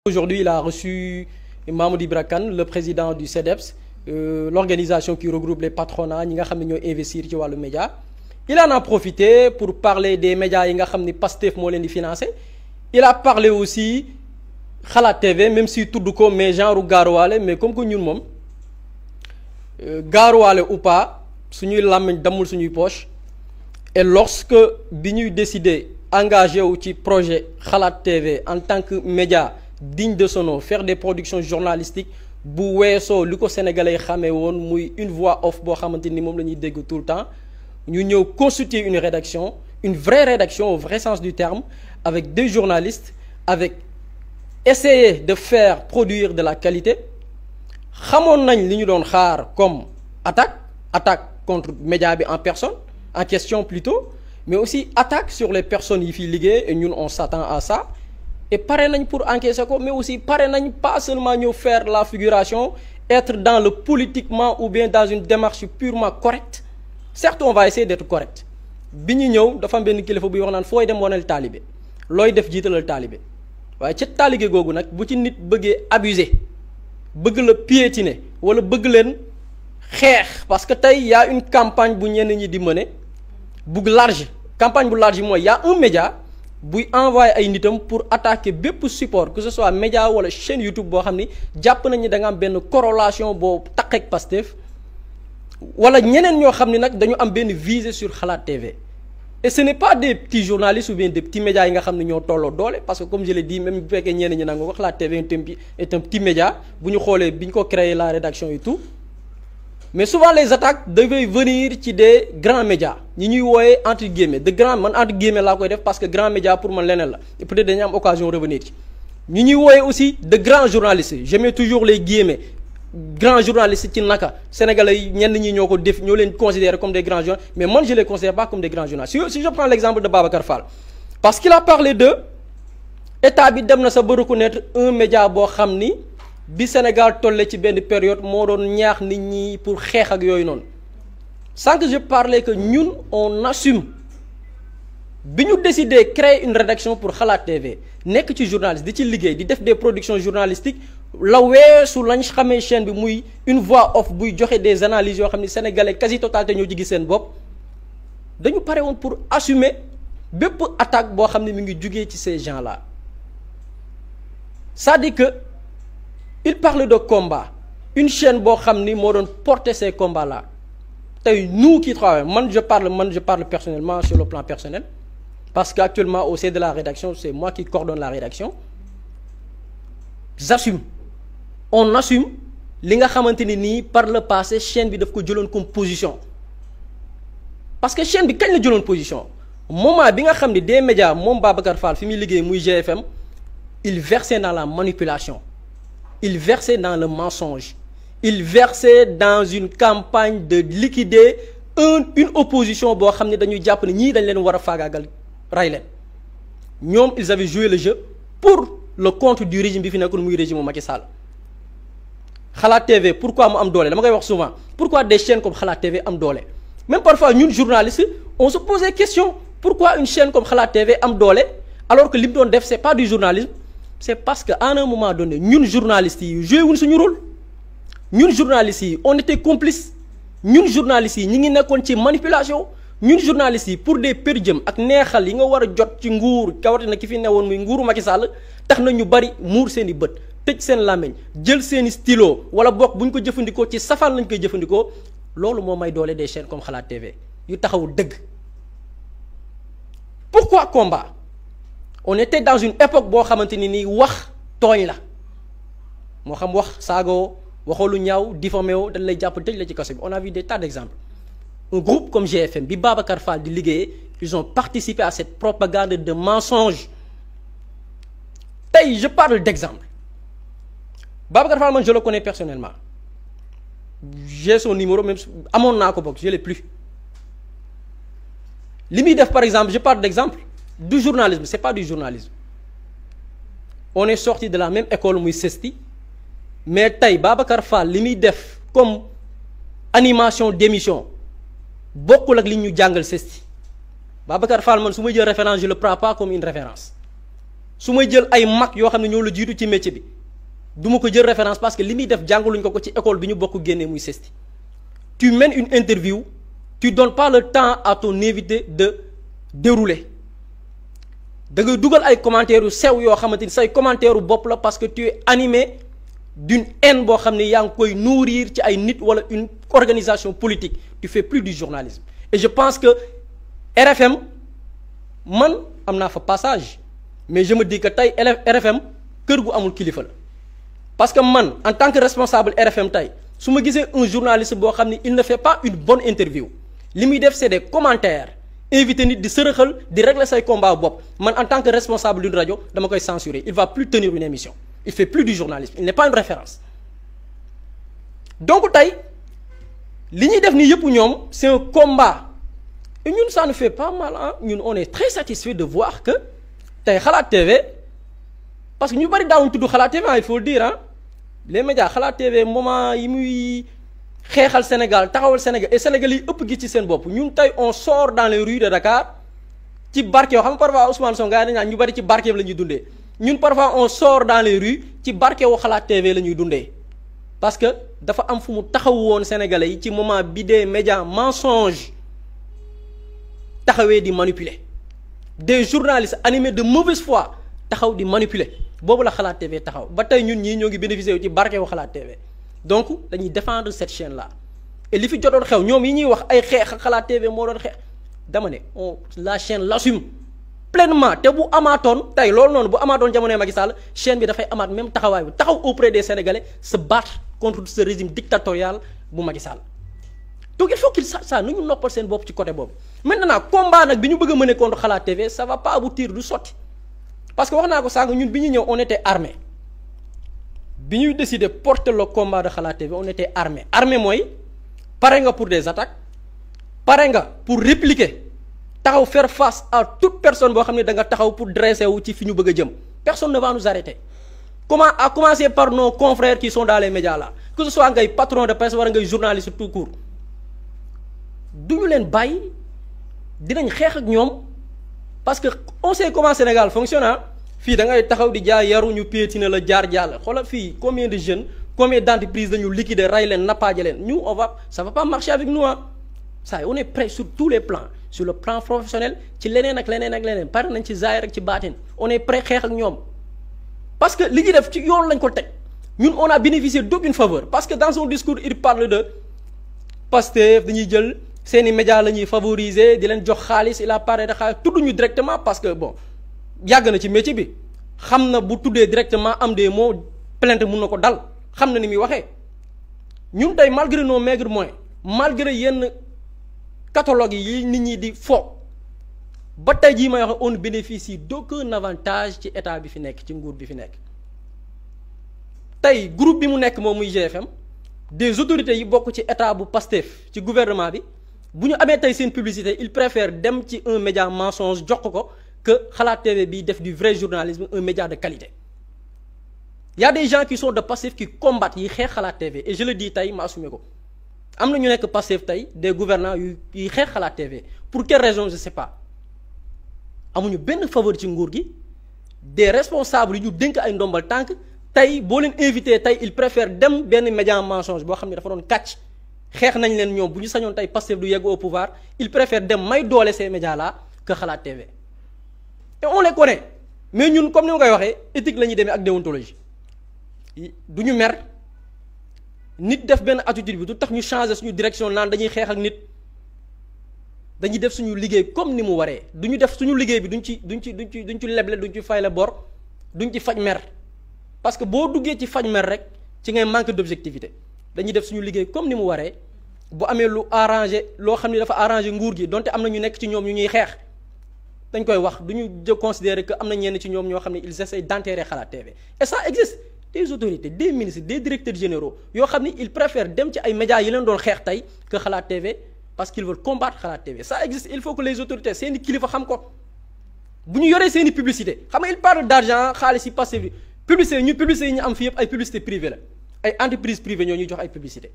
Aujourd'hui, il a reçu Mamoudi Ibra Kane, le président du CEDEPS, l'organisation qui regroupe les patronats ñi nga xam ne ñooy investir ci wàllu média. Il en a profité pour parler des médias yi nga xam ne Pastef moo leen di financer. Il a parlé aussi Xalaat TV même si tudd ko mais genre gaaruwaale mais comme que ñun moom gaaruwaale ou pas suñuy làmmiñ damul suñuy poche. Et lorsque bi ñuy décider engagé wu ci projet Xalaat TV en tant que média digne de son nom, faire des productions journalistiques bu weesoo li ko sénégalais yi xamee woon muy une voix off boo xamante ni moom la ñuy dégg tout le temps ñu ñëw constituer une rédaction, une vraie rédaction au vrai sens du terme, avec des journalistes, avec essayer de faire produire de la qualité. Xamoon nañ li ñu doon xaar comme attaque contre média bi en personne, en question plutôt, mais aussi attaque sur les personnes yi fi liggéey et ñun on s'attend à ça. Et pare nañ pour encaisser ko mais aussi pare nañ pas seulement ñëw faire la figuration, être dans le politiquement ou bien dans une démarche purement correcte. Certes on va essayer d'être correct bi ñu ñëw dafa am benn kilifa buy wax naan fooy dem waneel taalibe looy def jiitalal taalibe waaye ca taalibe googu nag bu ci nit bëggee abuser bëgg la piétiner wala bëgg leen xeex parce que tey y a une campagne bu ñenn ñi di mener bu large campagne bu large mooy y a un média buy envoyé ay nitam pour attaquer bépp support que ce soit média wala chaîne YouTube boo xam ni jàpp nañ ni da nga am benn corrélation boo taqeek Pastef wala ñeneen ñoo xam ni nag dañu am benn visée sur Xalaat TV et ce n'est pas des petits journalistes ou bien des petits médias yi nga xam ne ñoo tolloo doole parce que comme je l'ai dit même bu fekkee ñeneen ñi nangu ko Xalaat TV est un petit média bu ñu xoolee bi ñu ko créé la rédaction et tout mais souvent les attaques devaient venir ci des grands médias ñi ñuy wooyee entre guillemets de grands man entre guillemets laa koy def parce que grand média pour man leneen la et peut-être dañu am occasion revenir ci ñi ñuy wooyee aussi de grands journalistes je mets toujours les guillemets grands journalistes ci naka sénégalais yi ñenn ñi ñoo ko def ñoo leen considérer comme des grands journalistes mais man je les considère pas comme des grands journalistes si je prends l'exemple de Babacar Fall parce qu'il a parlé de état bi dem na sa ba reconnaître un média boo xam ni bi Sénégal tolle ci benn période moo doon ñaax nit ñi pour xeex ak yooyu noonu sans que je parlais que ñun on assume bi ñu décidé créer une rédaction pour Xalaat TV nekk ci journaliste di ci liggéey di def des productions journalistiques la weesu lañ xamee chaîne bi muy une voix off buy joxe des analyses yoo xam ni sénégalais quasi totalité ñoo ci gis seen bopp dañu pare woon pour assumer bépp attaque boo xam ne mi ngi jugee ci ces gens là c'est-à-dire que il parle de combat une chaîne boo xam ni moo doon porter ces combats là tey nous qui travaillons man je parle personnellement sur le plan personnel parce que actuellement au sein de la rédaction c'est moi qui coordonne la rédaction j'assume on assume li nga xamante ni nii par le passé chaîne bi daf ko jëloon comme position parce que chaîne bi kañ la jëloon position moment bi nga xam ni des médias moom Babacar Fall fi muy liggéey muy GFM il versait dans la manipulation il versait dans le mensonge il versait dans une campagne de liquider une opposition boo xam ne dañuy jàpp ne ñii dañ leen war a faagaagal ray leen ñoom ils avaient joué le jeu pour le compte du régime bi fi nekkoon muy régime Macky Sall Xalaat TV pourquoi mu am doole dama koy wax souvent pourquoi des chaînes comme Xalaat TV am doole même parfois ñun journalistes on se pose des questions pourquoi une chaîne comme Xalaat TV am doole alors que li mu doon def c'est pas du journalisme c'est parce que à un moment donné ñun journalistes yi joué wuñ suñu rôle ñun journalistes yi on était complices ñun journalistes yi ñi ngi nekkoon ci manipulation ñun journalistes yi pour des per diem ak neexal yi nga war a jot ci nguur kawatina ki fi newoon muy nguuru Macky Sall tax na ñu bari muur seen i bët tëj seen làmmiñ jël seen i stylo wala bokk bu ñu ko jëfandikoo ci safaan lañ koy jëfandikoo loolu moo may doole des chaînes comme Xalaat TV yu taxawul dëgg. Pourquoi combat? On était dans une époque boo xamante ni nii wax tooñ la moo xam wax saagoo waxoo lu ñaaw diffamé woo dañ lay jàpp tëj la ci kaso bi on a vu des tas d'exemples. Un groupe comme GFM bi Babacar Fall di liggéeyee ils ont participé à cette propagande de mensonges tey je parle d'exemple Babacar Fall man je le connais personnellement j'ai son numéro même amoon naa ko bokk je l'ai plus li muy def par exemple je parle d'exemple du journalisme c'est pas du journalisme on est sorti de la même école muy CESTI mais tey Babacar Fall li muy def comme animation d'émission bokkul ak li ñu jàngal CESTI Babacar Fall man su ma jël référence je le prends pas comme une référence su may jël ay mag yoo xam ne ñoo la jiitu ci métier bi du ma ko jël référence parce que li muy def jàngaluñ ko ci école bi ñu bokk génnee muy CESTI. Tu mènes une interview, tu donnes pas le temps à ton invité de dérouler da ngay dugal ay commentaires yu sew yoo xamante ni say commentaires yu bopp la parce que tu es animé d'une haine boo xam ne yaa ngi koy nourrir ci ay nit wala une organisation politique. Tu fais plus du journalisme et je pense que RFM man am naa fa passage mais je me dis que tey RFM kër gu amul kilifa la parce que man en tant que responsable RFM tey su ma gisee un journaliste boo xam ne il ne fait pas une bonne interview li muy def c'est des commentaires invité nit di sërëxal di régler say combat bopp man en tant que responsable d'une radio dama koy censurer. Il va plus tenir une émission, il fait plus du journalisme, il n'est pas une référence. Donc tey li ñuy def nii yëpp ñoom c'est un combat et ñun ça nous fait pas mal ah ñun on est très satisfait de voir que tey Xalaat TV parce que ñu bari daawuñ tudd Xalaat TV il faut le dire ah les médias Xalaat TV moment yi muy xeexal Sénégal taxawal Sénégal et Sénégal yi ëpp gi ci seen bopp ñun tey on sort dans les rues de Dakar ci barke yoo xam nga parfois Ousmane Sonko dañu naan ñu bari ci barkeem la ñuy dundee ñun parfois on sort dans les rues ci barke wu Xalaat TV la ñuy dundee parce que dafa am fu mu taxaw woon Sénégalais yi ci moment bi des médias mensonges taxawee di manipuler des journalistes animés de mauvaise foi taxaw di manipuler boobu la Xalaat TV taxaw ba tey ñun ñii ñoo ngi bénéficier wu ci barke wu Xalaat TV donc dañuy défendre cette chaîne là et li fi jotoon xew ñoom yi ñuy wax ay xeex Xalaat TV moo doon xeex dama ne la chaîne l'assume pleinement te bu amaatoon tey loolu noonu bu amaatoon jamonoy Macky Sall chaîne bi dafay amaat même taxawaay bi taxaw auprès des Sénégalais se battre contre ce régime dictatorial bu Macky Sall donc il faut qu'il sache ça nañu noppal seen bopp ci côté boobu. maintenant combat nag bi ñu bëgg a mener contre Xalaat TV ça va pas aboutir du sotti parce que wax naa ko sànq ñun bi ñu ñëw on était armé bi ñuy décider porter le combat de Xalaat TV on était armé mooy pare nga pour des attaques pare nga pour répliquer. taxaw faire face à toute personne boo xam ne da nga taxaw pour dresser wu ci fi ñu bëgg a jëm personne ne va nous arrêter à commencer par nos confrères qui sont dans les médias là que ce soit ngay patron de presse wala ngay journaliste tout court duñu leen bàyyi dinañ xeex ak ñoom parce que on sait comment Sénégal fonctionne fii da ngay taxaw di jaay yaru ñu piétiner la jaar jàll xoolal fii combien de jeunes combien d'entreprises dañu liquider ray leen nappaaje leen ñu ça va pas marcher avec nous ça on est prêt sur tous les plans sur le plan professionnel ci leneen ak leneen pare nañ ci zaahir ak ci baatin on est prêt xeex ak ñoom parce que li ñuy def ci yoon lañ ko teg ñun on a bénéficié d'aucune faveur parce que dans son discours il parle de Pastef dañuy jël seeni médias la ñuy favoriser di leen jox xaalis il a parlé de xaalis tudduñu directement parce que bon yàgg na ci métier bi xam na bu tuddee directement am des mots plainte mun na ko dal xam na ni muy waxee ñun tey malgré nos maigres moyens malgré yenn catalogue yi nit ñi di fo ba tey jii may wax on bénéficie d'aucun avantage ci état bi fi nekk ci nguur bi fi nekk tey groupe bi mu nekk moom muy GFM des autorités yi bokk ci état bu Pastef ci gouvernement bi bu ñu amee tey seen publicité ils préfèrent dem ci un média mensonge jox ko que Xalaat TV bi def du vrai journalisme un média de qualité. Il y a des gens qui sont de Pastef qui combattent yi xeex Xalaat TV et je le dis tey ma assumé ko am na ñu nekk Pastef tey des gouvernants yu xeex Xalaat TV pour quelle raison je sais pas amuñu benn faveur ci nguur gi des responsables yu ñu dénk ay ndombal tànk tey boo leen invité tey ils préfèrent dem benn média mensonge boo xam ne dafa doon kàcc xeex nañ leen ñoom bu ñu sañoon tey Pastef du yegg au pouvoir ils préfèrent dem may doole ces médias là que Xalaat TV et on les connaît mais ñun comme ni ma koy waxee éthique la ñuy demee ak déontologie du ñu mer nit def benn attitude bi du tax ñu changer suñu direction naan dañuy xeex ak nit dañuy def suñu liggéey comme ni mu waree du ñu def suñu liggéey bi duñ ci leble duñ ci fayle bor duñ ci faj mer parce que boo duggee ci faj mer rek ci ngay manque d'objectivité dañuy def suñu liggéey comme ni mu waree bu amee lu arrangé loo xam ne dafa arrangé nguur gi donte am na ñu nekk ci ñoom ñu ñuy xeex dañ koy wax du ñu jë considérer que am na ñenn ci ñoom ñoo xam ne ils essaient d'enterrer Xalaat TV et ça existe des autorités des ministres des directeurs généraux yoo xam ne ils préfèrent dem ci ay médias yi leen doon xeex tey que Xalaat TV parce qu'ils veulent combattre Xalaat TV ça existe il faut que les autorités seeni kilifa xam ko bu ñu yoree seeni publicité xam nga il parle d'argent xaalis yi passé bi publicité yi ñu am fi yëpp ay publicité privée la ay entreprises privées ñoo ñuy jox ay publicité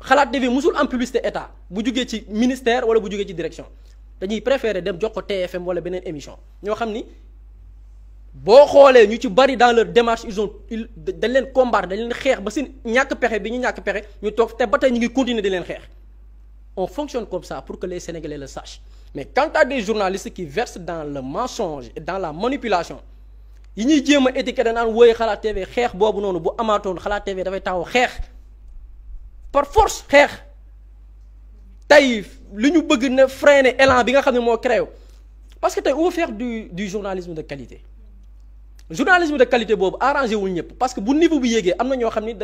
Xalaat TV musul am publicité état bu jugee ci ministère wala bu jugee ci direction dañuy préférer dem jox ko TFM wala beneen émission ñoo xam ni boo xoolee ñu ci bari dans leur démarche dañ leen combattre dañ leen xeex ba seen ñàkk pexe bi ñu ñàkk pexe ñu toog te ba tey ñu ngi continuer di leen xeex. On fonctionne comme ça pour que les Sénégalais le sachent mais quant à des journalistes qui versent dans le mensonge et dans la manipulation yi ñuy jéem a étiqueté naan wooy Xalaat TV xeex boobu noonu bu amaatoon Xalaat TV dafay taxaw xeex par force xeex tey li ñu bëgg na freiner élan bi nga xam ne moo créé parce que tey on va faire du journalisme de qualité journalisme de qualité boobu arrangé wul ñëpp parce que bu niveau bi yéegee am na ñoo xam ni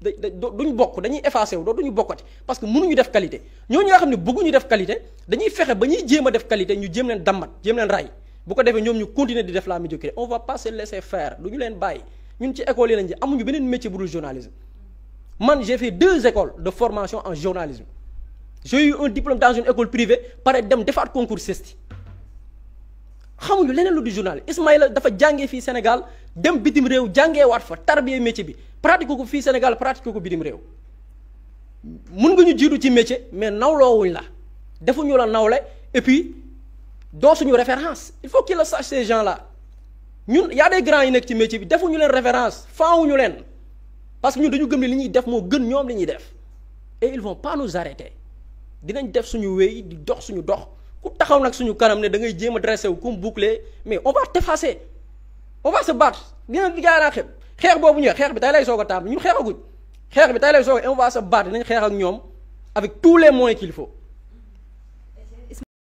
duñ bokk dañuy effacé wu duñu bokkati parce que mënuñu def qualité ñooñu nga xam ne bëgguñu def qualité dañuy fexe ba ñuy jéem a def qualité ñu jéem leen dammat jéem leen ray bu ko defee ñoom ñu continuer di def la médiocrité on va pas se laisser faire du ñu leen bàyyi ñun ci école yi lañ ji amuñu beneen métier bu dul journalisme man j'ai fait 2 écoles de formation en journalisme j'ai eu un diplôme dans une école privée pare dem defaat concours CESTI xamuñu leneen lu du journal Ismaïla dafa jàngee fii Sénégal dem bitim réew jàngee waat fa tarbiyee métier bi pratique ko fii Sénégal pratique ko bitim réew mun nga ñu jiitu ci métier mais nawloowuñ la defuñu la nawle et puis doo suñu référence il faut qu'ils le sachent ces gens là ñun y a des grands yi nekk ci métier bi defuñu leen référence faawuñu leen parce que ñun dañu gëm ne li ñuy def moo gën ñoom li ñuy def et ils vont pas nous arrêter dinañ def suñu wéy di dox suñu dox ku taxaw nag suñu kanam ne da ngay jéem a dressé wu comme boucler mais on va t'effacer on va se battre dina gaa naa xeex boobu ñëwee xeex bi tey lay soog a tàmbali ñun xeexaguñ xeex bi tey lay soog a on va se battre dinañ xeex ak ñoom avec tous les moyens qu'il faut